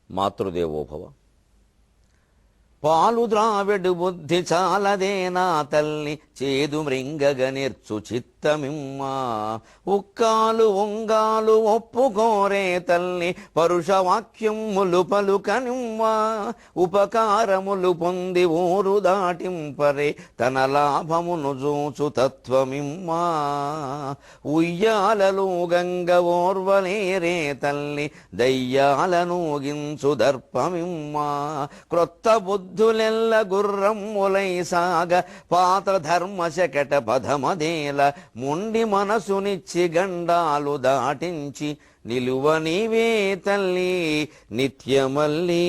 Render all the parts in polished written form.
మాతృదేవోభవ. పాలు ద్రావిడు బుద్ధి చాలదే నా తల్లి, చేదు మృంగగ నేర్చు చిత్తమిమ్మా. ఉక్కాలు ఒంగాలు ఒప్పుకోరే తల్లి, పరుషవాక్యములు పలుకనిమ్మా. ఉపకారములు పొంది ఊరు దాటింపరే, తన లాభమును జూచు తత్వమిమ్మా. ఉయ్యాలలో గంగ ఓర్వలేరే తల్లి, దయ్యాలను గించు దర్పమిమ్మా. క్రొత్త బుద్ధులెల్ల గుర్రమ్ములై సాగ, పాత ధర్మ శకట పదమదేల. మొండి మనసునిచ్చి గండాలు దాటించి, నిలువ నీవే తల్లి నిత్యమల్లి.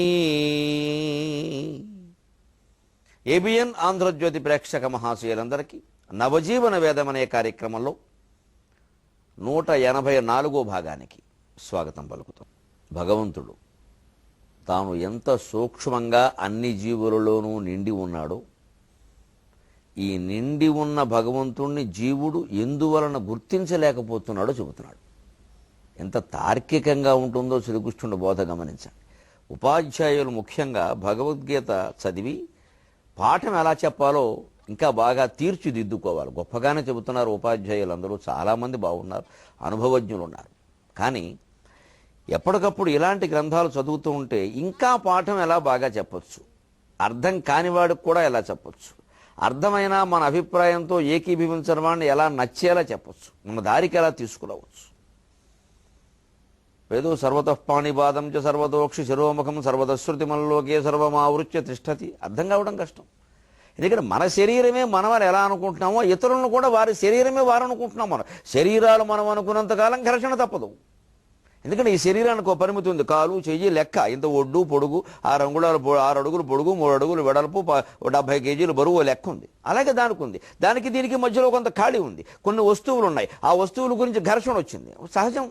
ఏబిఎన్ ఆంధ్రజ్యోతి ప్రేక్షక మహాశయులందరికీ నవజీవన వేదం అనే కార్యక్రమంలో 184వ భాగానికి స్వాగతం పలుకుతాం. భగవంతుడు తాను ఎంత సూక్ష్మంగా అన్ని జీవులలోనూ నిండి ఉన్నాడో, ఈ నిండి ఉన్న భగవంతుణ్ణి జీవుడు ఎందువలన గుర్తించలేకపోతున్నాడో చెబుతున్నాడు. ఎంత తార్కికంగా ఉంటుందో శ్రీకృష్ణుడి బోధ గమనించండి. ఉపాధ్యాయులు ముఖ్యంగా భగవద్గీత చదివి పాఠం ఎలా చెప్పాలో ఇంకా బాగా తీర్చిదిద్దుకోవాలి. గొప్పగానే చెబుతున్నారు ఉపాధ్యాయులు అందరూ, చాలామంది బాగున్నారు, అనుభవజ్ఞులు ఉన్నారు. కానీ ఎప్పటికప్పుడు ఇలాంటి గ్రంథాలు చదువుతూ ఉంటే ఇంకా పాఠం ఎలా బాగా చెప్పొచ్చు, అర్థం కానివాడికి కూడా ఎలా చెప్పొచ్చు, అర్థమైన మన అభిప్రాయంతో ఏకీభవించిన వాడిని ఎలా నచ్చేలా చెప్పొచ్చు, మన దారికి ఎలా తీసుకురావచ్చు. వేదో సర్వతఃపాణిపాదం చ సర్వతోక్షి శిరోముఖం సర్వతశ్రుతిమల్లోకే సర్వమావృత్య తిష్టతి. అర్థం కావడం కష్టం. ఎందుకంటే మన శరీరమే మనం ఎలా అనుకుంటున్నామో, ఇతరులను కూడా వారి శరీరమే వారు అనుకుంటున్నాం. మనం శరీరాలు మనం అనుకున్నంతకాలం ఘర్షణ తప్పదు. ఎందుకంటే ఈ శరీరానికి ఒక పరిమితి ఉంది. కాలు చెయ్యి లెక్క, ఇంత ఒడ్డు పొడుగు, 6 అడుగులు పొడుగు, 3 అడుగులు వెడల్పు, 70 కేజీలు బరువు లెక్క ఉంది. అలాగే దానికి ఉంది. దానికి దీనికి మధ్యలో కొంత ఖాళీ ఉంది. కొన్ని వస్తువులు ఉన్నాయి. ఆ వస్తువుల గురించి ఘర్షణ వచ్చింది, సహజం.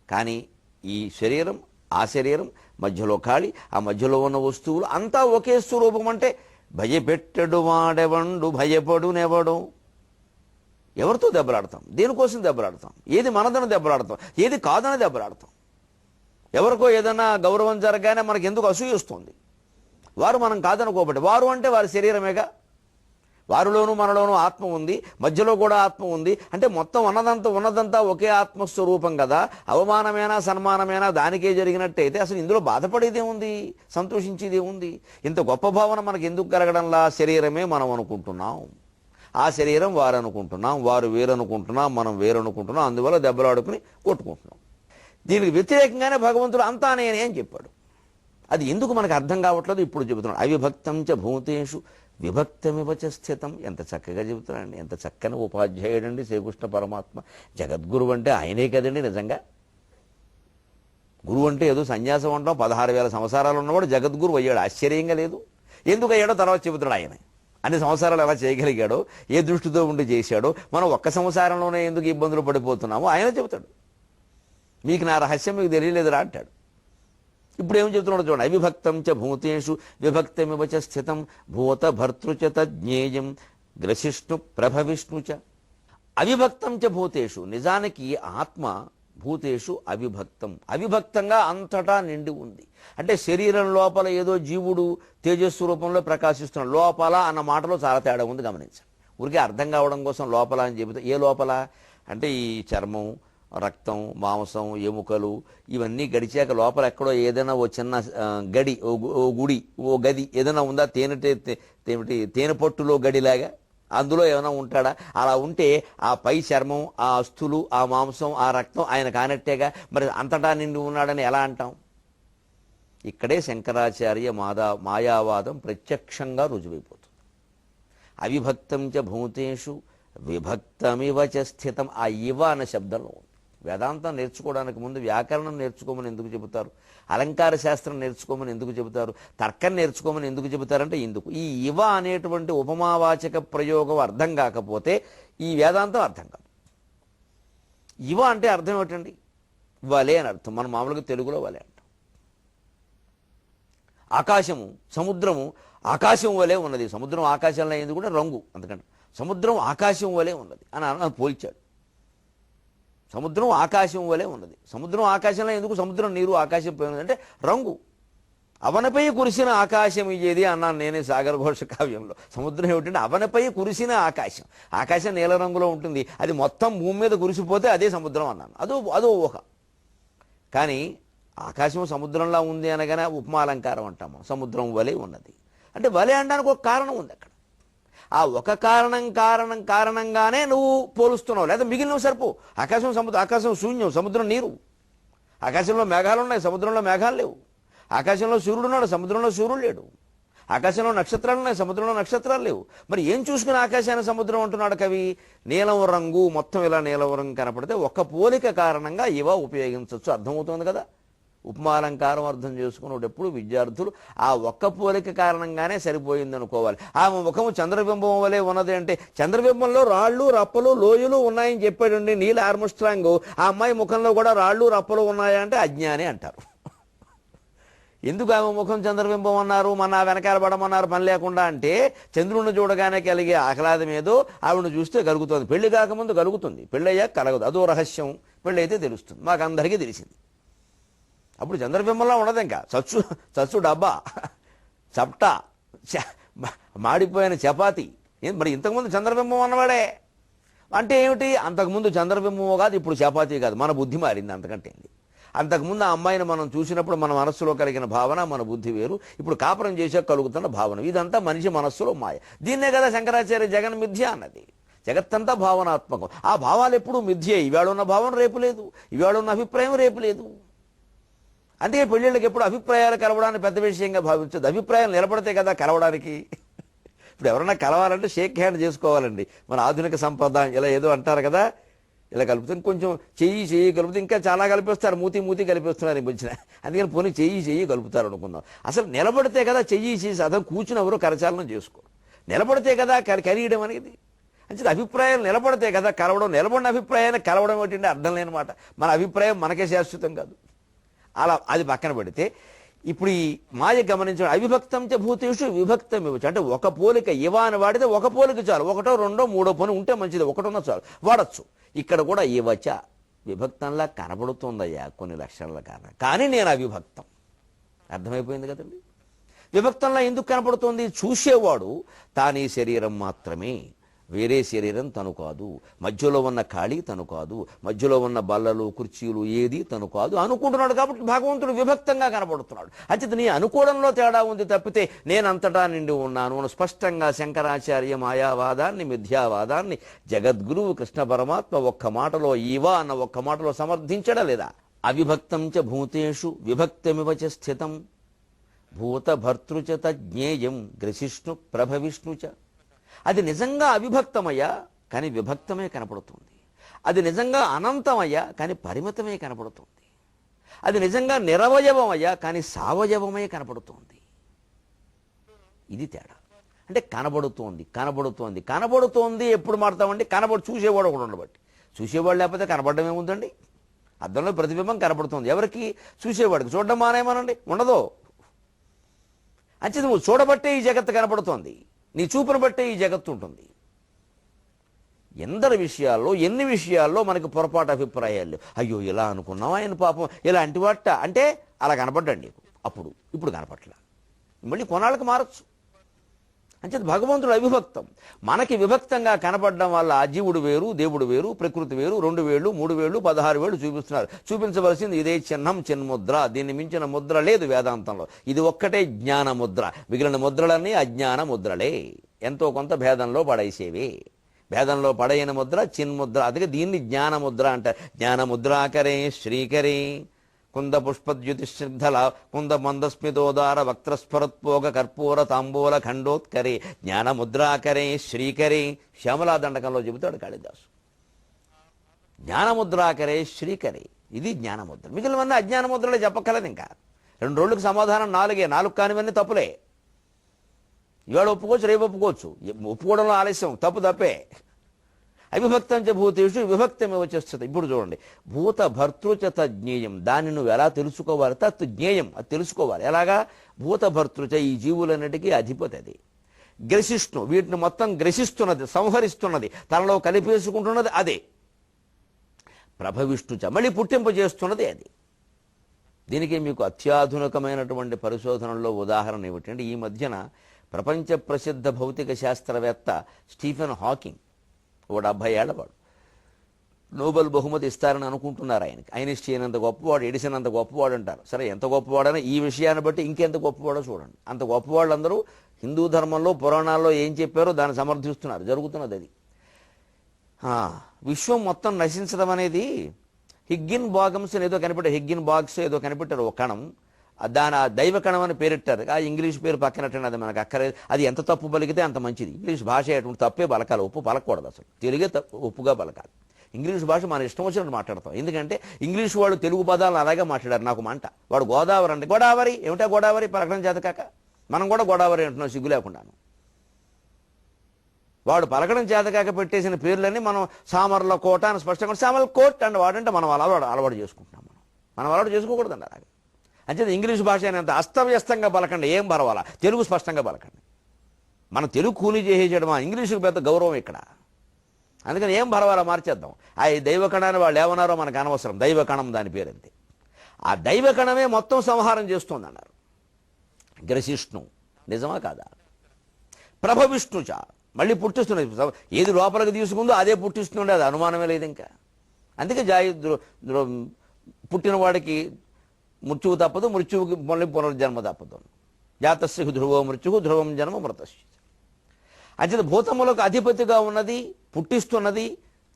కానీ ఈ శరీరం, ఆ శరీరం మధ్యలో ఖాళీ, ఆ మధ్యలో ఉన్న వస్తువులు అంతా ఒకే స్వరూపం. అంటే భయపెట్టడు వాడెవండు భయపడునెవడు. ఎవరితో దెబ్బలాడతాం? దేనికోసం దెబ్బలాడతాం? ఏది మనదని దెబ్బలాడతాం, ఏది కాదని దెబ్బలాడతాం. ఎవరికో ఏదైనా గౌరవం జరగానే మనకి ఎందుకు అసూయ వస్తుంది? వారు మనం కాదనుకోబట్టి. వారు అంటే వారి శరీరమేగా. వారిలోనూ మనలోనూ ఆత్మ ఉంది, మధ్యలో కూడా ఆత్మ ఉంది. అంటే మొత్తం ఉన్నదంతా ఒకే ఆత్మస్వరూపం కదా. అవమానమైనా సన్మానమైనా దానికే జరిగినట్టయితే అసలు ఇందులో బాధపడేదేముంది, సంతోషించేదేముంది? ఇంత గొప్ప భావన మనకి ఎందుకు కలగడంలా? శరీరమే మనం అనుకుంటున్నాం, ఆ శరీరం వారు అనుకుంటున్నాం, వారు వేరనుకుంటున్నాం, మనం వేరనుకుంటున్నాం. అందువల్ల దెబ్బలాడుకుని కొట్టుకుంటున్నాం. దీనికి వ్యతిరేకంగానే భగవంతుడు అంతా నేనే అని చెప్పాడు. అది ఎందుకు మనకు అర్థం కావట్లేదు ఇప్పుడు చెబుతున్నాడు. అవిభక్తం చ భూతేషు విభక్తమివ చ స్థితం. ఎంత చక్కగా చెబుతున్నాడండి, ఎంత చక్కని ఉపాధ్యాయుడండి శ్రీకృష్ణ పరమాత్మ. జగద్గురువు అంటే ఆయనే కదండి నిజంగా. గురువు అంటే ఏదో సన్యాసం అంటాం, 16,000 సంవత్సరాలు ఉన్నవాడు జగద్గురు అయ్యాడు. ఆశ్చర్యంగా లేదు? ఎందుకు అయ్యాడో తర్వాత చెబుతున్నాడు. ఆయన అన్ని సంవత్సరాలు ఎలా చేయగలిగాడో, ఏ దృష్టితో ఉండి చేశాడో, మనం ఒక్క సంవత్సరంలోనే ఎందుకు ఇబ్బందులు పడిపోతున్నామో ఆయన చెబుతాడు. మీకు నా రహస్యం మీకు తెలియలేదురా అంటాడు. ఇప్పుడు ఏం చెబుతున్నాడు చూడండి. అవిభక్తం చ భూతేషు విభక్తమివ చ స్థితం భూత భర్తృచ తజ్ఞేయం గ్రసిష్ణు ప్రభవిష్ణు చ. అవిభక్తం చ భూతేషు. నిజానికి ఆత్మ భూతేషు అవిభక్తం, అవిభక్తంగా అంతటా నిండి ఉంది. అంటే శరీరం లోపల ఏదో జీవుడు తేజస్సు రూపంలో ప్రకాశిస్తున్నాడు. లోపల అన్న మాటలో చాలా తేడా ఉంది, గమనించండి. ఊరికే అర్థం కావడం కోసం లోపల అని చెబుతా. ఏ లోపల అంటే ఈ చర్మం, రక్తం, మాంసం, ఎముకలు ఇవన్నీ గడిచాక లోపల ఎక్కడో ఏదైనా ఓ చిన్న గడి, ఓ గుడి, ఓ గది ఏదైనా ఉందా? తేనె పట్టులో గడిలాగా అందులో ఏమైనా ఉంటాడా? అలా ఉంటే ఆ పై చర్మం, ఆ అస్థులు, ఆ మాంసం, ఆ రక్తం ఆయన కానట్టేగా. మరి అంతటా నిండి ఉన్నాడని ఎలా అంటాం? ఇక్కడే శంకరాచార్య మాయావాదం ప్రత్యక్షంగా రుజువైపోతుంది. అవిభక్తం చ భూతేషు విభక్తమివ చ స్థితం. ఆ ఇవ అనే శబ్దంలో ఉంది. వేదాంతం నేర్చుకోవడానికి ముందు వ్యాకరణం నేర్చుకోమని ఎందుకు చెబుతారు? అలంకార శాస్త్రం నేర్చుకోమని ఎందుకు చెబుతారు? తర్కం నేర్చుకోమని ఎందుకు చెబుతారంటే ఇందుకు. ఈ ఇవ అనేటువంటి ఉపమావాచక ప్రయోగం అర్థం కాకపోతే ఈ వేదాంతం అర్థం కాదు. ఇవ అంటే అర్థం ఏమిటండి? వలే అని అర్థం. మనం మామూలుగా తెలుగులో వలే అంటాం. ఆకాశము, సముద్రము ఆకాశం వలే ఉన్నది. సముద్రం ఆకాశంలో అయింది కూడా రంగు, అందుకంటే సముద్రం ఆకాశం వలే ఉన్నది అని పోల్చాడు. సముద్రం ఆకాశం వలె ఉన్నది. సముద్రం ఆకాశంలో ఎందుకు? సముద్రం నీరు ఆకాశం పోయినది అంటే రంగు. అవనపై కురిసిన ఆకాశం ఇయ్యేది అన్నాను నేనే సాగర ఘోష కావ్యంలో. సముద్రం ఏమిటంటే అవనపై కురిసిన ఆకాశం. ఆకాశం నీల రంగులో ఉంటుంది, అది మొత్తం భూమి మీద కురిసిపోతే అదే సముద్రం అన్నాను. అదో ఊహ. కానీ ఆకాశం సముద్రంలా ఉంది అనగానే ఉపమాలంకారం అంటాము. సముద్రం వలె ఉన్నది అంటే వలె అనడానికి ఒక కారణం ఉంది అక్కడ. ఆ ఒక కారణంగానే నువ్వు పోలుస్తున్నావు, లేదా మిగిలినవి సరిపో. ఆకాశం శూన్యం, సముద్రం నీరు. ఆకాశంలో మేఘాలు ఉన్నాయి, సముద్రంలో మేఘాలు లేవు. ఆకాశంలో సూర్యుడు ఉన్నాడు, సముద్రంలో సూర్యుడు లేడు. ఆకాశంలో నక్షత్రాలు ఉన్నాయి, సముద్రంలో నక్షత్రాలు లేవు. మరి ఏం చూసుకుని ఆకాశాన్ని సముద్రం అంటున్నాడు కవి? నీలం రంగు, మొత్తం ఇలా నీలం రంగు కనపడితే ఒక్క పోలిక కారణంగా ఇవా ఉపయోగించవచ్చు. అర్థమవుతుంది కదా. ఉపమాలంకారం అర్థం చేసుకున్నప్పుడు ఎప్పుడు విద్యార్థులు ఆ ఒక్క పోలిక కారణంగానే సరిపోయింది అనుకోవాలి. ఆమె ముఖము చంద్రబింబం వలె ఉన్నది అంటే చంద్రబింబంలో రాళ్ళు రప్పలు లోయలు ఉన్నాయని చెప్పాడండి నీల్ ఆర్మ్స్ట్రాంగ్. ఆ అమ్మాయి ముఖంలో కూడా రాళ్ళు రప్పలు ఉన్నాయా అంటే అజ్ఞాని అంటారు. ఎందుకు ఆమె ముఖం చంద్రబింబం అన్నారు, మన వెనకాల పడమన్నారు పని లేకుండా అంటే చంద్రుడిని చూడగానే కలిగే ఆహ్లాదం ఏదో ఆవిడను చూస్తే కలుగుతుంది. పెళ్లి కాకముందు కలుగుతుంది, పెళ్ళయ్యాక కలగదు. అదో రహస్యం. పెళ్ళి అయితే తెలుస్తుంది, మాకందరికీ తెలిసింది. అప్పుడు చంద్రబింబంలో ఉండదు, ఇంకా చచ్చు డబ్బా, చప్టా, మాడిపోయిన చపాతి. మరి ఇంతకుముందు చంద్రబింబం అన్నవాడే అంటే ఏమిటి? అంతకుముందు చంద్రబింబమో కాదు, ఇప్పుడు చపాతీ కాదు. మన బుద్ధి మారింది అంతకంటే. అంతకుముందు ఆ అమ్మాయిని మనం చూసినప్పుడు మన మనస్సులో కలిగిన భావన, మన బుద్ధి వేరు. ఇప్పుడు కాపురం చేసాక కలుగుతున్న భావన, ఇదంతా మనిషి మనస్సులో మాయ. దీన్నే కదా శంకరాచార్య జగన్ మిథ్య అన్నది. జగత్తంతా భావనాత్మకం. ఆ భావాలు ఎప్పుడూ మిథ్యే. ఇవాళ ఉన్న భావన రేపు లేదు, ఇవాళ ఉన్న అభిప్రాయం రేపు లేదు. అందుకే పెళ్ళిళ్ళకి ఎప్పుడు అభిప్రాయాలు కలవడానికి పెద్ద విషయంగా భావించదు. అభిప్రాయం నిలబడితే కదా కలవడానికి. ఇప్పుడు ఎవరన్నా కలవాలంటే షేక్ హ్యాండ్ చేసుకోవాలండి. మన ఆధునిక సంప్రదాయం ఇలా ఏదో అంటారు కదా, ఇలా కలుపుతాం. కొంచెం చెయ్యి కలుపుతూ ఇంకా చాలా కలిపేస్తారు, మూతి కలిపేస్తున్నారు ఈ మధ్యన. అందుకని పోనీ చెయ్యి కలుపుతారు అనుకుందాం. అసలు నిలబడితే కదా చెయ్యి అదే కూర్చుని ఎవరో కరచాలనం చేసుకోరు. నిలబడితే కదా కరియడం అనేది. అంటే అభిప్రాయాలు నిలబడితే కదా కలవడం. నిలబడిన అభిప్రాయాన్ని కలవడం ఏంటంటే అర్థం లేని మాట. మన అభిప్రాయం మనకే శాశ్వతం కాదు. అలా అది పక్కన పెడితే ఇప్పుడు ఈ మాయ గమనించడం. అవిభక్తం చ భూతేషు విభక్తం ఇవ్వచ్చు. అంటే ఒక పోలిక ఇవా అని వాడితే ఒక పోలిక చాలు. ఒకటో రెండో మూడో పోని ఉంటే మంచిది, ఒకటోనో చాలు వాడచ్చు. ఇక్కడ కూడా ఇవచ విభక్తంలా కనబడుతుందయ్యా కొన్ని లక్షణాల కారణం, కానీ నేను అవిభక్తం. అర్థమైపోయింది కదండి. విభక్తంలా ఎందుకు కనపడుతుంది? చూసేవాడు తానీ శరీరం మాత్రమే, వేరే శరీరం తను కాదు, మధ్యలో ఉన్న ఖాళీ తను కాదు, మధ్యలో ఉన్న బల్లలు కుర్చీలు ఏది తను కాదు అనుకుంటున్నాడు. కాబట్టి భగవంతుడు విభక్తంగా కనబడుతున్నాడు. అంటే నీ అనుకోవడంలో తేడా ఉంది తప్పితే నేనంతటా నిండి ఉన్నాను. స్పష్టంగా శంకరాచార్య మాయావాదాన్ని, మిథ్యావాదాన్ని జగద్గురువు కృష్ణ పరమాత్మ ఒక్క మాటలో ఈవా అన్న ఒక్క మాటలో సమర్థించడా లేదా? అవిభక్తం చ భూతేషు విభక్తమివ చ స్థితం భూత భర్తృచ తజ్ఞేయం గ్రసిష్ణు ప్రభవిష్ణుచ. అది నిజంగా అవిభక్తమయ్యా కానీ విభక్తమే కనపడుతుంది. అది నిజంగా అనంతమయ్యా కానీ పరిమితమే కనపడుతుంది. అది నిజంగా నిరవయవమయ్యా కానీ సావయవమే కనపడుతుంది. ఇది తేడా. అంటే కనబడుతోంది ఎప్పుడు మారుతామండి? చూసేవాడు ఒకడు ఉండబట్టి. చూసేవాడు లేకపోతే కనబడడం ఏముందండి? అద్దంలో ప్రతిబింబం కనపడుతుంది. ఎవరికి? చూసేవాడికి. చూడడం మానేమనండి, ఉండదు. అంటే నువ్వు చూడబట్టే ఈ జగత్తు కనపడుతోంది, నీ చూపును బట్టే ఈ జగత్తు ఉంటుంది. ఎన్ని విషయాల్లో మనకి పొరపాటు అభిప్రాయాలు. అయ్యో ఇలా అనుకున్నావా ఆయన పాపం ఇలా అంటివాట అంటే అలా కనపడ్డాడు నీకు, ఇప్పుడు కనపట్ల. మళ్ళీ కొన్నాళ్ళకి మారచ్చు. అంటే భగవంతుడు అవిభక్తం. మనకి విభక్తంగా కనపడడం వల్ల జీవుడు వేరు, దేవుడు వేరు, ప్రకృతి వేరు. 2 వేళ్ళు 3 వేళ్ళు 16 వేళ్ళు చూపిస్తున్నారు. చూపించవలసింది ఇదే చిహ్నం, చిన్ముద్ర. దీన్ని మించిన ముద్ర లేదు వేదాంతంలో. ఇది ఒక్కటే జ్ఞాన ముద్ర. మిగిలిన ముద్రలన్నీ అజ్ఞాన ముద్రలే, ఎంతో కొంత భేదంలో పడేసేవి. భేదంలో పడైన ముద్ర చిన్ముద్ర. అందుకే దీన్ని జ్ఞానముద్ర అంటారు. జ్ఞానముద్రాకరే శ్రీకరే కుంద పుష్పద్యుతిశ్రద్ధల కుంద మందస్మితోదార వక్త్రస్ఫరత్పోగ కర్పూర తాంబూల ఖండోత్కరే జ్ఞానముద్రాకరే శ్రీకరే. శ్యామలాదండకంలో చెబుతాడు కాళిదాసు. జ్ఞానముద్రాకరే శ్రీకరే, ఇది జ్ఞానముద్ర. మిగిలినవన్నీ అజ్ఞానముద్రలే, చెప్పక్కర్లేదు. ఇంకా 2 రోజులకు సమాధానం 4 కానివన్నీ తప్పులే. ఇవాళ ఒప్పుకోవచ్చు, రేపు ఒప్పుకోవచ్చు. ఒప్పుకోవడంలో ఆలస్యం, తప్పే. అవిభక్తం చ భూతేషు విభక్తమివ చ స్థితం. ఇప్పుడు చూడండి, భూత భర్తృచ తజ్ఞేయం. దాన్ని నువ్వు ఎలా తెలుసుకోవాలి? తత్ జ్ఞేయం, అది తెలుసుకోవాలి. ఎలాగా? భూత భర్తృచ, ఈ జీవులన్నిటికీ అధిపతి అది. గ్రసిష్ణు, వీటిని మొత్తం గ్రసిస్తున్నది, సంహరిస్తున్నది, తనలో కలిపేసుకుంటున్నది అదే. ప్రభవిష్ణుచ, మళ్ళీ పుట్టింపజేస్తున్నది అది. దీనికి మీకు అత్యాధునికమైనటువంటి పరిశోధనల్లో ఉదాహరణ ఏమిటంటే ఈ మధ్యన ప్రపంచ ప్రసిద్ధ భౌతిక శాస్త్రవేత్త స్టీఫెన్ హాకింగ్, ఓ 70 ఏళ్లవాడు, నోబెల్ బహుమతి ఇస్తారని అనుకుంటున్నారు ఆయనకి. ఐన్స్టీన్ అంత గొప్పవాడు, ఎడిసన్ అంత గొప్పవాడు అంటారు. సరే, ఎంత గొప్పవాడని ఈ విషయాన్ని బట్టి ఇంకెంత గొప్పవాడో చూడండి. అంత గొప్పవాళ్ళందరూ హిందూ ధర్మంలో పురాణాల్లో ఏం చెప్పారో దాన్ని సమర్థిస్తున్నారు. జరుగుతున్నది అది. విశ్వం మొత్తం నశించడం అనేది హిగ్గిన్ బాగమ్స్ ఏదో కనిపెట్టారు, హిగ్గిన్ బాగ్స్ ఏదో కనిపెట్టారు, ఒక కణం. దాని దైవ కణం అని పేరెట్టారు. ఆ ఇంగ్లీష్ పేరు పక్కనట్టండి, అది మనకు అక్కర్లేదు. అది ఎంత తప్పు పలికితే అంత మంచిది. ఇంగ్లీష్ భాష ఎటువంటి తప్పే పలకాలి, ఒప్పు పలకూడదు. అసలు తెలుగే ఒప్పుగా పలకాలి. ఇంగ్లీష్ భాష మన ఇష్టం వచ్చినట్టు మాట్లాడతాం. ఎందుకంటే ఇంగ్లీష్ వాళ్ళు తెలుగు పదాలను అలాగే మాట్లాడారు. నాకు మంట. వాడు గోదావరి అంటే గోదావరి ఏమిటా గోదావరి పలకడం చేతకాక మనం కూడా గోదావరి అంటున్నాం సిగ్గు లేకుండాను. వాడు పలకడం చేతకాక పెట్టేసిన పేర్లన్నీ మనం సామర్ల కోట అని స్పష్టంగా సామర్ల కోట్ అంటే వాడంటే మనం అలవాటు చేసుకుంటున్నాం. మనం అలవాటు చేసుకోకూడదండి అలాగే. అంచేది ఇంగ్లీష్ భాష అనేంత అస్తవ్యస్తంగా పలకండి, ఏం పర్వాలా, తెలుగు స్పష్టంగా పలకండి. మన తెలుగు కూలీ చేసేయడమా, ఇంగ్లీషుకి పెద్ద గౌరవం ఇక్కడ. అందుకని ఏం పర్వాలా మార్చేద్దాం. ఆ దైవకణాన్ని వాళ్ళు ఏమన్నారో మనకు అనవసరం. దైవకణం దాని పేరంతే. ఆ దైవకణమే మొత్తం సంహారం చేస్తుంది అన్నారు. గ్రసిష్ణు నిజమా కాదా? ప్రభవిష్ణుచ మళ్ళీ పుట్టిస్తున్నది. ఏది లోపలికి తీసుకుందో అదే పుట్టిస్తుండే, అది అనుమానమే లేదు ఇంకా. అందుకే పుట్టిన వాడికి మృత్యువు తప్పదు, మృత్యువుకి మళ్ళీ పునర్జన్మ తప్పదు. జాతస్య ధ్రువో మృత్యు ధ్రువం జన్మ మృతస్య. అంచేత భూతములకు అధిపతిగా ఉన్నది, పుట్టిస్తున్నది,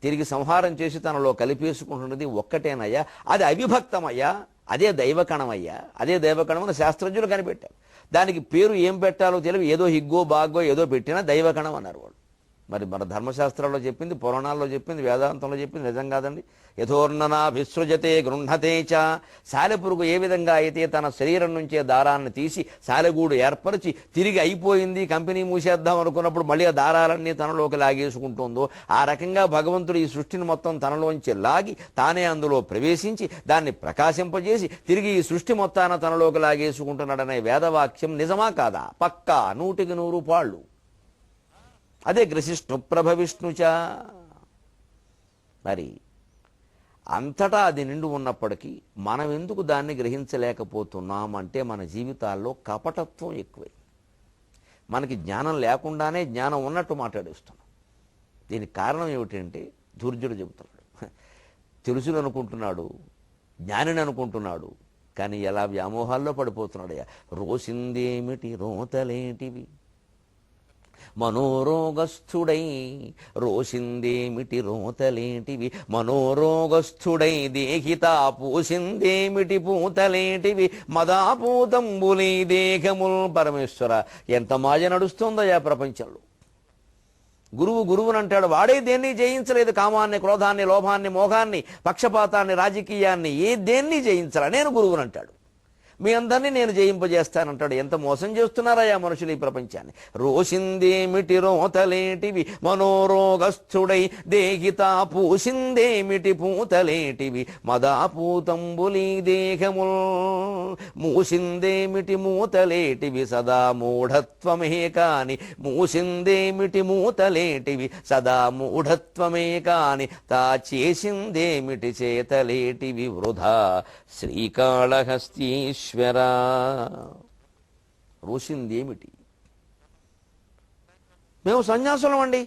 తిరిగి సంహారం చేసి తనలో కలిపేసుకుంటున్నది ఒక్కటేనయ్యా. అది అవిభక్తమయ్యా, అదే దైవకణమయ్యా. అదే దైవకణమని శాస్త్రజ్ఞులు కనిపెట్టారు. దానికి పేరు ఏం పెట్టాలో తెలియదు, ఏదో హిగ్గో బాగో ఏదో పెట్టినా దైవకణం అన్నారు వాళ్ళు. మరి మన ధర్మశాస్త్రాల్లో చెప్పింది, పురాణాల్లో చెప్పింది, వేదాంతంలో చెప్పింది నిజం కాదండి. యథోర్ణనా విసృజతే గృహతే చ. సాలెపురుగు ఏ విధంగా అయితే తన శరీరం నుంచే దారాన్ని తీసి సాలెగూడు ఏర్పరిచి తిరిగి అయిపోయింది కంపెనీ మూసేద్దాం అనుకున్నప్పుడు మళ్ళీ ఆ దారాలన్నీ తనలోకి లాగేసుకుంటుందో, ఆ రకంగా భగవంతుడు ఈ సృష్టిని మొత్తం తనలోంచి లాగి తానే అందులో ప్రవేశించి దాన్ని ప్రకాశింపజేసి తిరిగి ఈ సృష్టి మొత్తాన తనలోకి లాగేసుకుంటున్నాడనే వేదవాక్యం నిజమా కాదా? పక్కా 100కి 100 పాళ్ళు. అదే గ్రసిష్ణు ప్రభవిష్ణుచ. మరి అంతటా అది నిండు ఉన్నప్పటికీ మనం ఎందుకు దాన్ని గ్రహించలేకపోతున్నామంటే మన జీవితాల్లో కపటత్వం ఎక్కువై, మనకి జ్ఞానం లేకుండానే జ్ఞానం ఉన్నట్టు మాట్లాడేస్తున్నాం. దీనికి కారణం ఏమిటంటే ధూర్జుడు చెబుతున్నాడు. తెలుసుని అనుకుంటున్నాడు, జ్ఞానిని అనుకుంటున్నాడు, కానీ ఎలా వ్యామోహాల్లో పడిపోతున్నాడయ్యా. రోసిందేమిటి రోతలేంటివి మనోరోగస్థుడై, రోసిందేమిటి రోతలేంటివి మనోరోగస్థుడై, దేహితా పూసిందేమిటి పూతలేంటివి మదాపూతంబులై దేహముల్. పరమేశ్వర, ఎంత మాయ నడుస్తుందయ్యా ప్రపంచంలో. గురువునంటాడు, వాడే దేన్ని జయించలేదు. కామాన్ని, క్రోధాన్ని, లోభాన్ని, మోహాన్ని, పక్షపాతాన్ని, రాజకీయాన్ని దేన్ని జయించరా. నేను గురువునంటాడు. మీ అందరినీ నేను జయింపజేస్తానంటాడు. ఎంత మోసం చేస్తున్నారయ్యా మనుషులు ఈ ప్రపంచాన్ని. రోసిందేమిటి రోతలేటివి మనోరోగస్థుడై, దేహితా పూసిందేమిటి పూతలేటివి మదాపూతంబులీ దేహముల్. మూసిందేమిటి మూతలేటివి సదా మూఢత్వమే కాని, మూసిందేమిటి మూతలేటివి సదా మూఢత్వమే కాని, తా చేసిందేమిటి చేతలేటివి వృధా శ్రీకాళహస్తీశ్వర. రోసిందేమిటి? మేము సన్యాసులం అండి,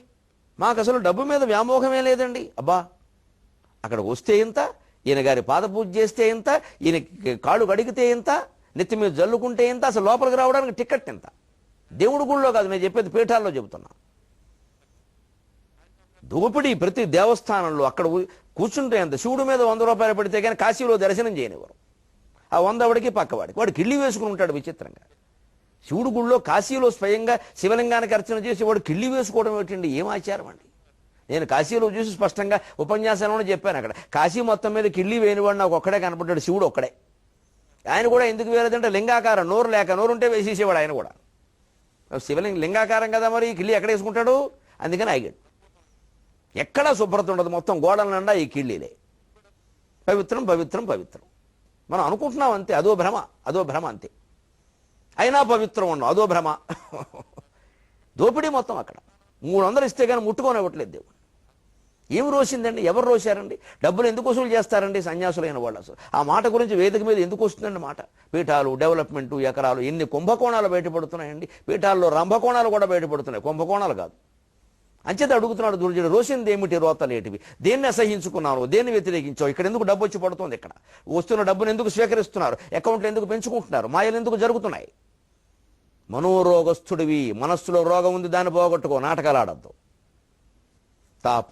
మాకు అసలు డబ్బు మీద వ్యామోహమే లేదండి. అబ్బా, అక్కడ వస్తే ఎంత, ఈయన గారి పాదపూజ చేస్తే ఎంత, ఈయన కాళ్ళు కడిగితే ఎంత, నెత్తి మీద జల్లుకుంటే ఎంత, అసలు లోపలికి రావడానికి టికెట్ ఎంత. దేవుడి గుళ్ళో కాదు నేను చెప్పేది, పీఠాల్లో చెబుతున్నా. దోపిడీ ప్రతి దేవస్థానంలో. అక్కడ కూర్చుంటే ఎంత, శివుడి మీద 100 రూపాయలు పెడితే కానీ కాశీలో దర్శనం చేయనివ్వరు. ఆ 100 వాడికి పక్కవాడికి, వాడు కిళ్ళి వేసుకుని ఉంటాడు విచిత్రంగా. శివుడు గుళ్ళో కాశీలో స్వయంగా శివలింగానికి అర్చన చేసి వాడు కిళ్ళి వేసుకోవడం ఏమిటండి, ఏం ఆచారం అండి. నేను కాశీలో చూసి స్పష్టంగా ఉపన్యాసంలోనే చెప్పాను. అక్కడ కాశీ మొత్తం మీద కిళ్ళి వేయనివాడు నాకు ఒక్కడే కనపడ్డాడు, శివుడు ఒక్కడే. ఆయన కూడా ఎందుకు వేయలేదంటే లింగాకారం, నోరు లేక, నోరుంటే వేసేసేవాడు ఆయన కూడా. లింగాకారం కదా, మరి కిళ్ళి ఎక్కడ వేసుకుంటాడు, అందుకని ఆగాడు. ఎక్కడా శుభ్రత ఉండదు, మొత్తం గోడల నిండా ఈ కిళ్ళీలే. పవిత్రం పవిత్రం పవిత్రం మనం అనుకుంటున్నాం అంతే. అదో భ్రమ అంతే. అయినా పవిత్రం ఉన్నాం, అదో భ్రమ. దోపిడీ మొత్తం. అక్కడ 300 ఇస్తే కానీ ముట్టుకొని ఇవ్వట్లేదు దేవుడు. ఏమి రోసిందండి? ఎవరు రోశారండి? డబ్బులు ఎందుకు వసూలు చేస్తారండి సన్యాసులైన వాళ్ళు? అసలు ఆ మాట గురించి వేదిక మీద ఎందుకు వస్తుందండి మాట? పీఠాలు, డెవలప్మెంటు, ఎకరాలు, ఎన్ని కుంభకోణాలు బయటపడుతున్నాయండి. పీఠాల్లో రంభకోణాలు కూడా బయటపడుతున్నాయి, కుంభకోణాలు కాదు. అంచేత అడుగుతున్నాడు దుర్జనుడు, రోసింది ఏమిటి, రోతలేటివి? దేన్ని అసహించుకున్నాను, దేన్ని వ్యతిరేకించావు? ఇక్కడ ఎందుకు డబ్బు వచ్చి పడుతుంది? ఇక్కడ వస్తున్న డబ్బును ఎందుకు స్వీకరిస్తున్నారు? అకౌంట్లు ఎందుకు పెంచుకుంటున్నారు? మాయలు ఎందుకు జరుగుతున్నాయి? మనోరోగస్థుడివి, మనస్సులో రోగం ఉంది, దాన్ని పోగొట్టుకో, నాటకాలు ఆడద్దు.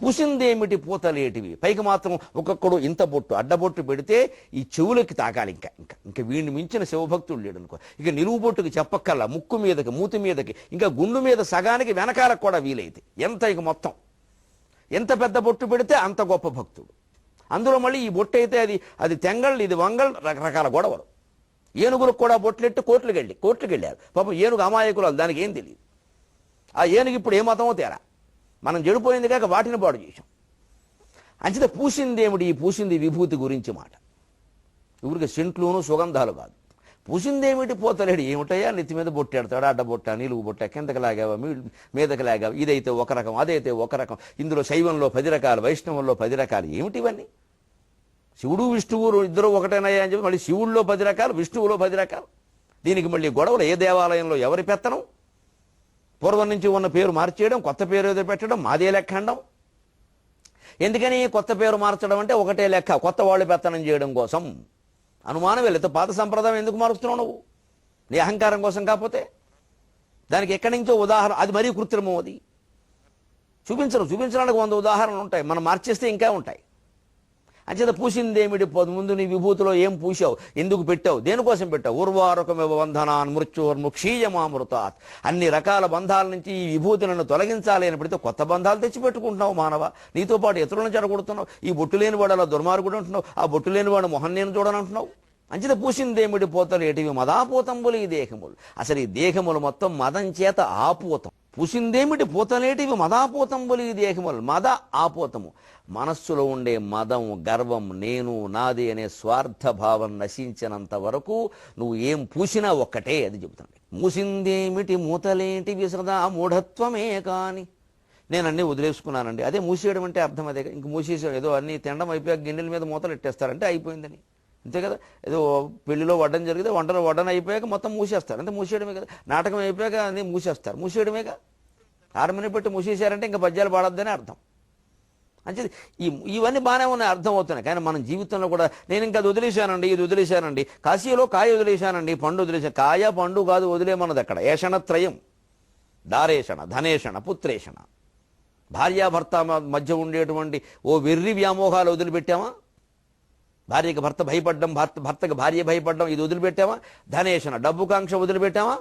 పూసిందేమిటి పూతలేటివి? పైకి మాత్రం ఒక్కొక్కడు ఇంత బొట్టు, అడ్డబొట్టు పెడితే ఈ చెవులకి తాకాలి. ఇంకా ఇంకా ఇంకా వీడిని మించిన శివభక్తుడు లేడు అనుకో. ఇక నిలువు బొట్టుకి చెప్పక్కల్లా, ముక్కు మీదకి, మూతి మీదకి, ఇంకా గుండు మీద సగానికి వెనకాలకు కూడా వీలైతే ఎంత, ఇక మొత్తం ఎంత పెద్ద బొట్టు పెడితే అంత గొప్ప భక్తుడు. అందులో మళ్ళీ ఈ బొట్టు అయితే అది తెంగళ్ళు, ఇది వంగళ్ళు, రకరకాల గొడవలు. ఏనుగులకు కూడా బొట్లెట్టి కోర్టుకు వెళ్ళారు. పాపం ఏనుగు అమాయకులు, దానికి ఏం తెలియదు. ఆ ఏనుగు ఇప్పుడు ఏ మతమో తేరా, మనం చెడిపోయింది కాక వాటిని పాడు చేశాం. అంచేత పూసిందేమిటి? ఈ పూసింది విభూతి గురించి మాట. ఊరికి సెంట్లును సుగంధాలు కాదు. పూసిందేమిటి పోతలేడు? ఏమిటయ్యా, నెత్తి మీద బొట్టెడతాడు, అడ్డబొట్ట, నిలువు బొట్ట, కిందకి లాగావా, మీదకి లాగావా, ఇదైతే ఒక రకం, అదైతే ఒక రకం. ఇందులో శైవంలో 10 రకాలు, వైష్ణవంలో 10 రకాలు. ఏమిటి ఇవన్నీ? శివుడు విష్ణువు ఇద్దరు ఒకటేనయ్యా అని చెప్పి మళ్ళీ శివుల్లో 10 రకాలు, విష్ణువులో 10 రకాలు. దీనికి మళ్ళీ గొడవలు. ఏ దేవాలయంలో ఎవరి పెత్తనం? పూర్వం నుంచి ఉన్న పేరు మార్చేయడం, కొత్త పేరు ఏదో పెట్టడం, మాదే లెక్కండం. ఎందుకని కొత్త పేరు మార్చడం అంటే ఒకటే లెక్క, కొత్త వాళ్ళు పెత్తనం చేయడం కోసం. అనుమానం వెళ్ళి పాత సంప్రదాయం ఎందుకు మారుస్తున్నావు నువ్వు? నీ అహంకారం కోసం కాకపోతే. దానికి ఎక్కడి నుంచో ఉదాహరణ, అది మరీ కృత్రిమం. అది చూపించడానికి 100 ఉదాహరణలు ఉంటాయి, మనం మార్చేస్తే ఇంకా ఉంటాయి. అంచేత పూసిందేమిటి? ముందు నీ విభూతిలో ఏం పూసావు, ఎందుకు పెట్టావు, దేనికోసం పెట్టావు? ఉర్వారుకమివ బంధనాన్ మృత్యుర్ముక్షీయమామృతాత్. అన్ని రకాల బంధాల నుంచి ఈ విభూతులను తొలగించాలి అని పెడితే కొత్త బంధాలు తెచ్చిపెట్టుకుంటున్నావు మానవ. నీతో పాటు ఇతరులను చెడగొడుతున్నావు. ఈ బొట్టు లేని వాడు అలా దుర్మార్గుడు అంటున్నావు, ఆ బొట్టు లేని వాడు మొహం నేను చూడనంటున్నావు. అంచేత పూసిందేమిటి? పోతలేటివి మదాపూతంబులు ఈ దేహములు. అసలు ఈ దేహములు మొత్తం మదం చేత ఆపూతం. పూసిందేమిటి? పూతలేటివి మదాపూతంబులు ఈ దేహములు. మద ఆపూతము. మనస్సులో ఉండే మదం, గర్వం, నేను, నాది అనే స్వార్థభావం నశించినంత వరకు నువ్వు ఏం పూసినా ఒక్కటే. అది చెబుతాను. మూసిందేమిటి మూతలేంటివి సదా మూఢత్వమే కాని. నేను అన్నీ వదిలేసుకున్నానండి. అదే మూసేయడం అంటే అర్థం అదే. ఇంక మూసేసాడు, ఏదో అన్నీ తినడం అయిపోయాక గిన్నెల మీద మూతలు ఎట్టేస్తారంటే అయిపోయిందని, అంతే కదా. ఏదో పెళ్లిలో వడ్డం జరిగితే వంటలో వడ్డన అయిపోయాక మొత్తం మూసేస్తారు, అంతే మూసేయడమే కదా. నాటకం అయిపోయాక అన్నీ మూసేస్తారు, మూసేయడమేగా. హార్మోని పెట్టి మూసేశారంటే ఇంకా పద్యాలు పాడొద్దని అర్థం. అంటే ఇవన్నీ బాగానే ఉన్నాయి, అర్థం అవుతున్నాయి. కానీ మన జీవితంలో కూడా నేను ఇంకా అది వదిలేశానండి, ఇది వదిలేశానండి, కాశీలో కాయ వదిలేశానండి, పండు వదిలేశాను. కాయ పండు కాదు వదిలేమన్నది అక్కడ. ఏషణత్రయం, దారేషణ, ధనేషణ, పుత్రేషణ. భార్యాభర్త మధ్య ఉండేటువంటి ఓ వెర్రి వ్యామోహాలు వదిలిపెట్టామా? భార్యకి భర్త భయపడ్డం, భర్తకి భార్య భయపడ్డం, ఇది వదిలిపెట్టామా? ధనేషణ, డబ్బు కాంక్ష వదిలిపెట్టామా?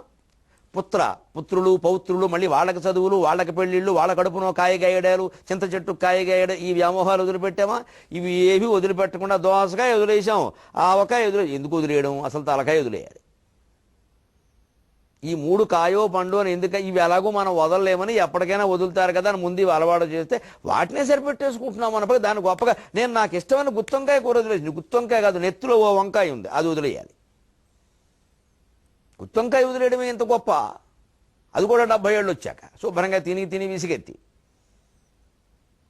పుత్రులు పౌత్రులు, మళ్ళీ వాళ్ళకి చదువులు, వాళ్ళకి పెళ్లిళ్ళు, వాళ్ళ కడుపునో కాయగాయడాలు, చింత చెట్టు కాయగాయడ, ఈ వ్యామోహాలు వదిలిపెట్టామా? ఇవి ఏవి వదిలిపెట్టకుండా దోసకాయ వదిలేసాం, ఆవకాయ ఎందుకు వదిలేయడం? అసలు తలకాయ వదిలేయాలి. ఈ 3 కాయో పండు అని ఎందుకు? ఇవి ఎలాగో మనం వదలలేమని, ఎప్పటికైనా వదులుతారు కదా అని ముందు అలవాటు చేస్తే వాటినే సరిపెట్టేసుకుంటున్నాం అనపై. దాన్ని గొప్పగా నాకు ఇష్టమైన గుత్తొంకాయ కూర వదిలేసి, గుత్తొంకాయ కాదు, నెత్తులో ఓ వంకాయ ఉంది, అది వదిలేయాలి. గుత్తొంకాయ వదిలేయడమే ఎంత గొప్ప, అది కూడా 70 ఏళ్ళు వచ్చాక శుభ్రంగా తిని విసిగెత్తి.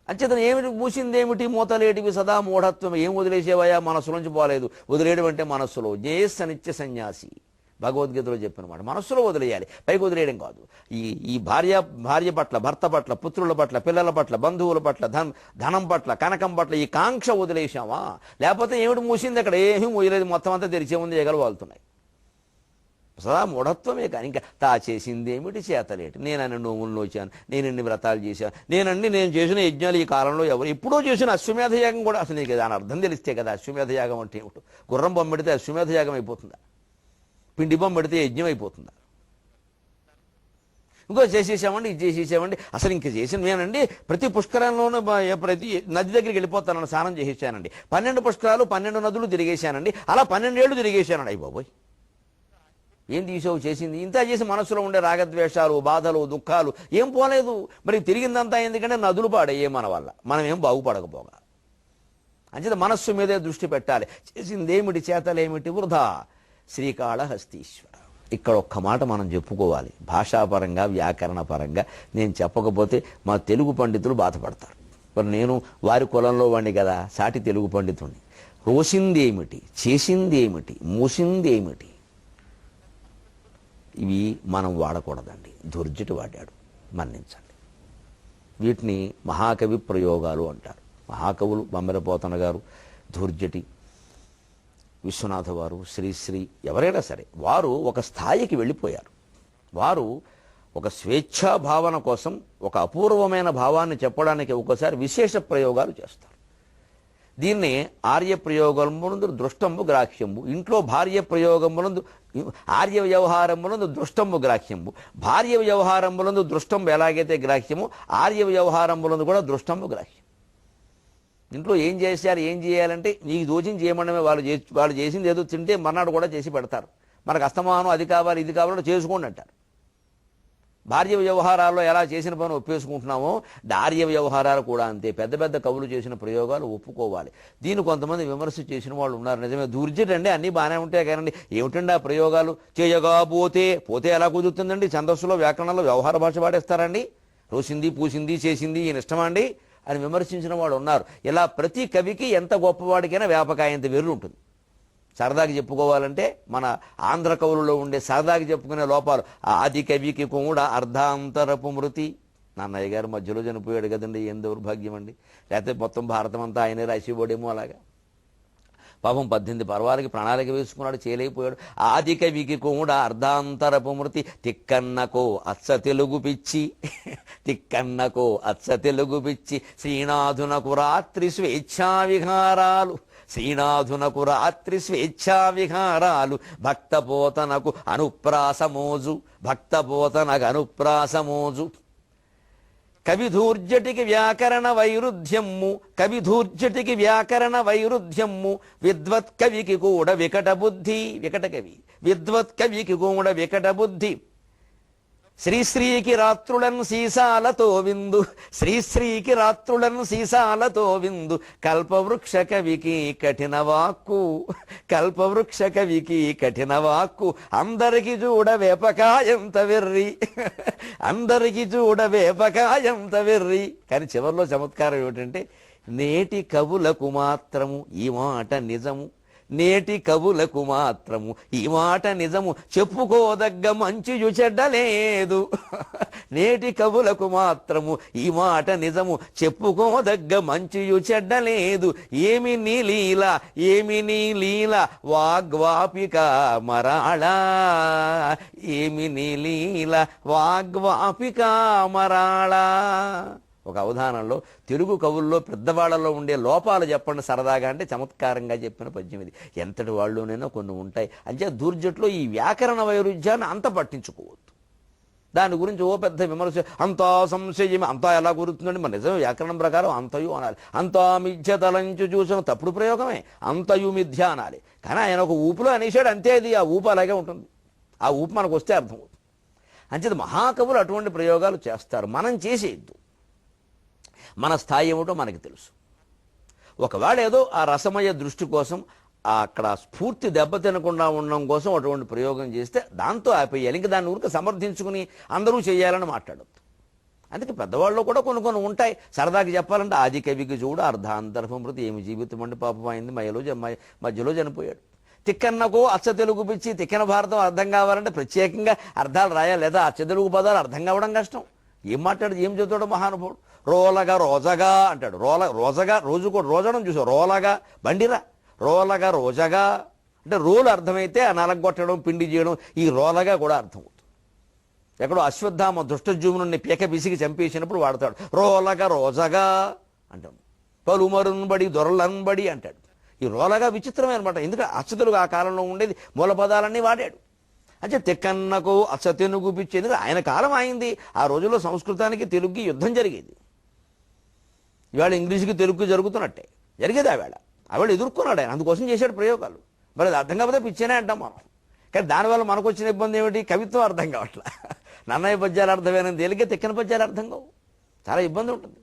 అంచేతను ఏమిటి పూసిందేమిటి? మూతలేటివి సదా మూఢత్వం. ఏం వదిలేసేవయా? మనస్సులోంచి పోలేదు. వదిలేయడం అంటే మనస్సులో. జ్ఞేయస్సనిత్య సన్యాసి భగవద్గీతలో చెప్పిన మాట. మనస్సులో వదిలేయాలి, పైకి వదిలేయడం కాదు. ఈ భార్య పట్ల, భర్త పట్ల, పుత్రుల పట్ల, పిల్లల పట్ల, బంధువుల పట్ల, ధనం పట్ల, కనకం పట్ల ఈ కాంక్ష వదిలేసామా? లేకపోతే ఏమిటి మూసింది? అక్కడ ఏమీ మూయలేదు, మొత్తం అంతా తెరిచే ఉంది, ఎగలు వాళ్తున్నాయి. సదా మూఢత్వమే. కానీ ఇంకా చేసింది ఏమిటి? చేతలేటి. నేనన్ని నోములు నోచాను, నేనన్ని వ్రతాలు చేశాను, నేను చేసిన యజ్ఞాలు ఈ కాలంలో ఎప్పుడో చేసిన అశ్వమేధ యాగం కూడా. అసలు నీకు దాని అర్థం తెలిస్తే కదా అశ్వమేధ యాగం అంటే ఏమిటో. గుర్రం బొమ్మ పెడితే అశ్వమేధ యాగం అయిపోతుందా? పిండి బొమ్మ పెడితే యజ్ఞం అయిపోతుందా? ఇంకో చేసేసామండి, ఇది చేసేసామండి. అసలు ఇంక చేసిన నేనండి ప్రతి పుష్కరంలోనూ ప్రతి నది దగ్గరికి వెళ్ళిపోతానని స్నానం చేసేసానండి. 12 పుష్కరాలు, 12 నదులు తిరిగేశానండి. అలా 12 ఏళ్ళు తిరిగేశానండి. అయ్యి బాబోయ్, ఏం తీసావు చేసింది? ఇంత చేసి మనసులో ఉండే రాగద్వేషాలు, బాధలు, దుఃఖాలు ఏం పోలేదు. మరి తిరిగిందంతా ఎందుకంటే నదులు పాడయ్యే మన వల్ల, మనం ఏం బాగుపడకపోగా. అంచేత మనస్సు మీదే దృష్టి పెట్టాలి. చేసిందేమిటి? చేతలేమిటి? వృధా. శ్రీకాళహస్తీశ్వర. ఇక్కడ ఒక్క మాట మనం చెప్పుకోవాలి. భాషాపరంగా, వ్యాకరణ పరంగా నేను చెప్పకపోతే మా తెలుగు పండితులు బాధపడతారు. మరి నేను వారి కులంలో వాడిని కదా, సాటి తెలుగు పండితుడిని. రోసిందేమిటి, చేసిందేమిటి, మూసిందేమిటి, ఇవి మనం వాడకూడదండి. దుర్జటి వాడాడు, మన్నించండి. వీటిని మహాకవి ప్రయోగాలు అంటారు. మహాకవులు బమ్మెరపోతన గారు, దుర్జటి, విశ్వనాథ వారు, శ్రీశ్రీ, ఎవరైనా సరే వారు ఒక స్థాయికి వెళ్ళిపోయారు. వారు ఒక స్వేచ్ఛా భావన కోసం ఒక అపూర్వమైన భావాన్ని చెప్పడానికి ఒకసారి విశేష ప్రయోగాలు చేస్తారు. దీన్ని ఆర్య ప్రయోగమునందు దృష్టంబు గ్రాహ్యంబు, ఇంట్లో భార్య ప్రయోగమునందు ఆర్య వ్యవహారమునందు దృష్టంబు గ్రాహ్యంబు, భార్య వ్యవహారములందు దృష్టంబు ఎలాగైతే గ్రాహ్యమో ఆర్య వ్యవహారములందు కూడా దృష్టంబు గ్రాహ్యం. ఇంట్లో ఏం చేశారు, ఏం చేయాలంటే నీకు దోషం చేయమనమే. వాళ్ళు చేసింది ఏదో తింటే మర్నాడు కూడా చేసి పెడతారు. మనకు అస్తమానం అది కావాలి ఇది కావాలంటే చేసుకోండి అంటారు. భార్య వ్యవహారాల్లో ఎలా చేసిన పని ఒప్పేసుకుంటున్నామో ఆర్య వ్యవహారాలు కూడా అంతే. పెద్ద పెద్ద కవులు చేసిన ప్రయోగాలు ఒప్పుకోవాలి. దీన్ని కొంతమంది విమర్శ చేసిన వాళ్ళు ఉన్నారు. నిజమే, దుర్జటండి, అన్నీ బాగానే ఉంటాయి కానండి, ఏమిటండి ఆ ప్రయోగాలు చేయగా పోతే ఎలా కుదురుతుందండి? ఛందస్సులో వ్యాకరణంలో వ్యవహార భాష వాడేస్తారండి. రోసింది, పూసింది, చేసింది ఈయన ఇష్టమా అండి అని విమర్శించిన వాళ్ళు ఉన్నారు. ఇలా ప్రతి కవికి ఎంత గొప్పవాడికైనా వ్యాపకాయంత వెర్రు ఉంటుంది. సరదాకి చెప్పుకోవాలంటే మన ఆంధ్ర కవులలో ఉండే సరదాకి చెప్పుకునే లోపాలు. ఆది కవికి కూడా అర్ధాంతరపు మృతి. నాన్నయ్య గారు మధ్యలో చనిపోయాడు కదండి, ఏం దౌర్భాగ్యం అండి. లేకపోతే మొత్తం భారతం అంతా ఆయనే రాసిపోడేమో. అలాగా పాపం 18 పర్వాలకి ప్రణాళిక వేసుకున్నాడు, చేయలేకపోయాడు. ఆది కవికి కూడా అర్ధాంతరపు మృతి, తిక్కన్నకో అచ్చ తెలుగు పిచ్చి, తిక్కన్నకో అచ్చ తెలుగు పిచ్చి, శ్రీనాథునకు రాత్రి స్వేచ్ఛా విహారాలు, శ్రీనాథునకు రాత్రి స్వేచ్ఛా విహారాలు, భక్తపోతనకు అనుప్రాసమోజు, భక్తపోతనకు అనుప్రాసమోజు. కవిధూర్జటికి వ్యాకరణ వైరుధ్యము, కవిధూర్జటికి వ్యాకరణ వైరుధ్యము, విద్వత్ కవికి కూడా వికట బుద్ధి, వికట కవి విద్వత్ కవికి కూడా వికట బుద్ధి. శ్రీశ్రీకి రాత్రులను సీసాలతో విందు, శ్రీశ్రీకి రాత్రులను సీసాలతో విందు, కల్పవృక్ష కవికి కఠిన వాక్కు, కల్పవృక్ష కవికి కఠిన వాక్కు, అందరికి చూడ వేపకాయంత వెర్రి, అందరికి చూడ వేపకాయంత వెర్రి. కానీ చివరిలో చమత్కారం ఏమిటంటే, నేటి కవులకు మాత్రము ఈ మాట నిజము, నేటి కవులకు మాత్రము ఈ మాట నిజము, చెప్పుకోదగ్గ మంచియు చెడ్డలేదు. నేటి కవులకు మాత్రము ఈ మాట నిజము, చెప్పుకోదగ్గ మంచియు చెడ్డలేదు. ఏమి నీ లీల, ఏమి నీ లీల, వాగ్వాపిక మరాళ, ఏమి నీ లీల, వాగ్వాపిక మరాళ. ఒక అవధానంలో తెలుగు కవుల్లో పెద్దవాళ్లలో ఉండే లోపాలు చెప్పండి సరదాగా అంటే చమత్కారంగా చెప్పిన పద్యం ఇది. ఎంతటి వాళ్ళలోనైనా కొన్ని ఉంటాయి. అంటే దుర్జట్లో ఈ వ్యాకరణ వైరుధ్యాన్ని అంత పట్టించుకోవద్దు. దాని గురించి ఓ పెద్ద విమర్శ, అంతా సంశయం, అంతా ఎలా కుదురుతుందండి? మన నిజమే వ్యాకరణం ప్రకారం అంతయు అనాలి. అంతా మిథ్య తలంచు చూసిన తప్పుడు ప్రయోగమే, అంతయు మిథ్య అనాలి. కానీ ఆయన ఒక ఊపులో అనేసాడు అంతే. అది ఆ ఊపు అలాగే ఉంటుంది. ఆ ఊపు మనకు వస్తే అర్థమవుతుంది. అంచేది మహాకవులు అటువంటి ప్రయోగాలు చేస్తారు, మనం చేసేయద్దు. మన స్థాయి ఏమిటో మనకి తెలుసు. ఒకవేళ ఏదో ఆ రసమయ దృష్టి కోసం అక్కడ స్ఫూర్తి దెబ్బతినకుండా ఉండడం కోసం అటువంటి ప్రయోగం చేస్తే దాంతో ఆపేయాలి. ఇంక దాన్ని ఊరికి సమర్థించుకుని అందరూ చేయాలని మాట్లాడద్దు. అందుకే పెద్దవాళ్ళు కూడా కొన్ని ఉంటాయి. సరదాకి చెప్పాలంటే ఆది కవికి చూడ అర్ధాంతరపు మృతి, ఏమి జీవితం అంటే పాపం అయింది, మధ్యలో చనిపోయాడు. తిక్కన్నకో అచ్చ తెలుగు పిచ్చి, తిక్కన భారతం అర్థం కావాలంటే ప్రత్యేకంగా అర్థాలు రాయాలి, లేదా అచ్చ తెలుగు పదాలు అర్థం కావడం కష్టం. ఏం మాట్లాడు, ఏం చదువుతాడో మహానుభావుడు. రోలగా రోజగా అంటాడు. రోజగా రోజు కూడా రోజడం చూసావు, రోలగా బండిరా, రోలగా రోజగా అంటే రోలు అర్థమైతే ఆ నలగొట్టడం, పిండి చేయడం, ఈ రోలగా కూడా అర్థమవుతుంది. ఎక్కడో అశ్వత్థామ దుష్టజూముని పీక పిసికి చంపేసినప్పుడు వాడతాడు రోలగా రోజగా అంటాడు. పలుమరున్బడి దొరలన్బడి అంటాడు. ఈ రోలగా విచిత్రమే అనమాట. ఎందుకంటే అచ్చతెలుగు ఆ కాలంలో ఉండేది, మూల పదాలన్నీ వాడాడు. అంటే తిక్కన్నకు అచ్చ తెలుగు పిచ్చి, ఎందుకంటే ఆయన కాలం అయింది. ఆ రోజుల్లో సంస్కృతానికి తెలుగుకి యుద్ధం జరిగేది. ఇవాళ ఇంగ్లీష్కి తెలుగుకి జరుగుతున్నట్టే జరిగేది. ఆవేళ ఎదుర్కొన్నాడు ఆయన, అందుకోసం చేశాడు ప్రయోగాలు. మరి అది అర్థం కాకపోతే పిచ్చేనే అంటాం మనం. కానీ దానివల్ల మనకు వచ్చిన ఇబ్బంది ఏమిటి? కవిత్వం అర్థం కావట్లా. నన్నయ్య పద్యాలు అర్థమైనంత తేలికే తిక్కన పద్యాలు అర్థం కావు, చాలా ఇబ్బంది ఉంటుంది.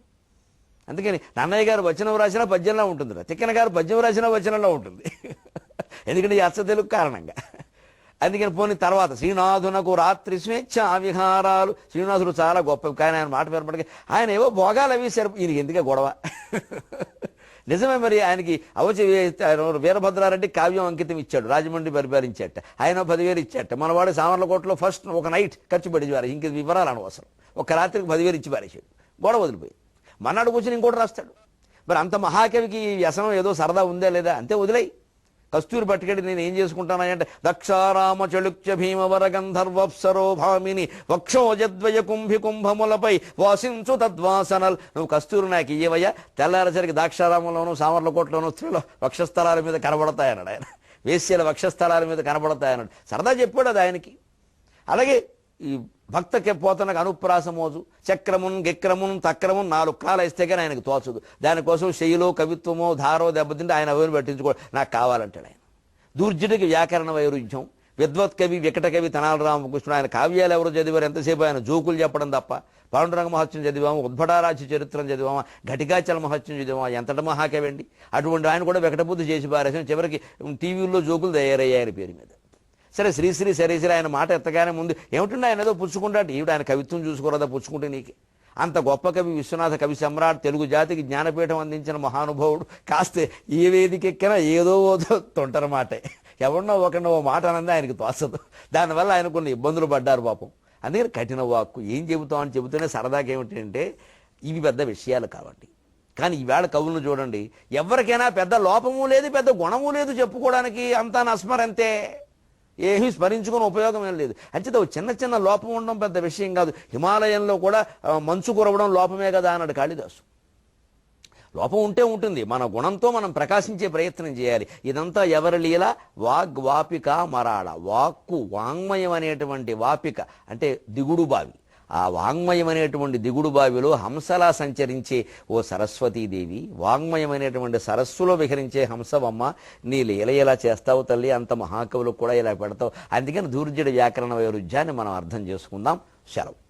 అందుకని నన్నయ్య గారు వచనం రాసినా పద్యంలో ఉంటుంది, తిక్కన గారు పద్యం రాసినా వచనంలో ఉంటుంది. ఎందుకంటే ఈ అచ్చ తెలుగు కారణంగా. అందుకని పోనీ తర్వాత శ్రీనాథునకు రాత్రి స్వేచ్ఛ విహారాలు. శ్రీనాథుడు చాలా గొప్ప, కానీ ఆయన మాట పేర్పడికి ఆయన ఏవో భోగాలు అవి సరిపో, ఈయనకి ఎందుకే గొడవ. నిజమే, మరి ఆయనకి అవచి వీరభద్రారెడ్డి కావ్యం అంకితం ఇచ్చాడు, రాజమండ్రి పరిపాలించాట, ఆయన 10,000 ఇచ్చాట. మనవాడు సామర్లకోటలో ఫస్ట్ ఒక నైట్ ఖర్చు పెట్టి ఇంక వివరాలు అనవసరం, ఒక రాత్రికి 10,000 ఇచ్చి పారేసాడు, గొడవ వదిలిపోయి. మన్నాడు కూర్చొని ఇంకోటి రాస్తాడు. మరి అంత మహాకవికి ఈ వ్యసనం ఏదో సరదా ఉందా లేదా, అంతే వదిలేయి. కస్తూరి పట్టుకెళ్ళి నేను ఏం చేసుకుంటానంటే దక్షారామ చళుక్య భీమవర గంధర్వప్సరో భామిని వక్షోజద్వయ కుంభి కుంభములపై వాసించు తద్వాసనల్. నువ్వు కస్తూరి నాకు ఇయ్యవయ్యా, తెల్లారసరికి దాక్షారామంలోనూ సామర్లకోటలోనూ స్త్రీలు వక్షస్థలాల మీద కనబడతాయన్నాడు ఆయన. వేశ్యల వక్షస్థలాల మీద కనబడతాయన్నాడు. సరదా చెప్పాడు అది ఆయనకి. అలాగే ఈ భక్త పోతనకు అనుప్రాసమోజు చక్రమున్ గిక్రమున్ తక్రమున్ 4 కాలు వేస్తే కానీ ఆయనకు తోచదు. దానికోసం శైలో కవిత్వమో ధారో దెబ్బతింటే ఆయన అవన్నీ పట్టించుకో, నాకు కావాలంటాడు ఆయన. దూర్జుడికి వ్యాకరణ వైరుధ్యం, విద్వత్ కవి వికట కవి తెనాలి రామకృష్ణుడు. ఆయన కావ్యాలు ఎవరు చదివారు, ఎంతసేపు ఆయన జోకులు చెప్పడం తప్ప. పాండురంగ మహత్యం చదివాము, ఉద్భటారాచి చరిత్రం చదివామా, ఘటికాచల మహత్యం చదివామా, ఎంతటి మహాకవి అండి. అటువంటి ఆయన కూడా వికటబుద్ధి చేసి పారేసాం. చివరికి టీవీల్లో జోకులు తయారయ్యాయని పేరు మీద. సరే శ్రీశ్రీ సరేశ్రీ ఆయన మాట ఎత్తగానే ముందు ఏమిటండి ఆయన ఏదో పుచ్చుకుంటాడు, ఈవిడ ఆయన కవిత్వం చూసుకోరదా పుచ్చుకుంటే నీకు. అంత గొప్ప కవి విశ్వనాథ కవి సమ్రాట్, తెలుగు జాతికి జ్ఞానపీఠం అందించిన మహానుభావుడు కాస్త ఏ వేదిక ఎక్కినా ఏదో తొంటరమాటే, ఎవరినో ఒకరినో మాట అన్నది ఆయనకి తోచదు. దానివల్ల ఆయన కొన్ని ఇబ్బందులు పడ్డారు పాపం. అందుకని కఠిన వాక్కు ఏం చెబుతాం అని చెబుతూనే సరదాగా ఏమిటంటే ఇవి పెద్ద విషయాలు కాబట్టి. కానీ ఈవేళ కవులను చూడండి, ఎవరికైనా పెద్ద లోపము లేదు, పెద్ద గుణము లేదు చెప్పుకోవడానికి, అంతా నస్మరంతే, ఏమీ స్మరించుకుని ఉపయోగం ఏం లేదు. అంచేత చిన్న చిన్న లోపం ఉండడం పెద్ద విషయం కాదు. హిమాలయంలో కూడా మంచు కురవడం లోపమే కదా అన్నాడు కాళిదాసు. లోపం ఉంటే ఉంటుంది, మన గుణంతో మనం ప్రకాశించే ప్రయత్నం చేయాలి. ఇదంతా ఎవరి లీల? వాగ్వాపిక మరాళ. వాక్కు వాంగ్మయం అనేటువంటి వాపిక అంటే దిగుడు బావి. ఆ వాంగ్మయం అనేటువంటి దిగుడు బావిలో హంసలా సంచరించే ఓ సరస్వతీదేవి, వాంగ్మయం అనేటువంటి సరస్సులో విహరించే హంసవమ్మ, నీ లీల ఎలా చేస్తావు తల్లి, అంత మహాకవులకు కూడా ఇలా పెడతావు. అందుకని దూర్జుడి వ్యాకరణ వైరుధ్యాన్ని మనం అర్థం చేసుకుందాం. సెలవు.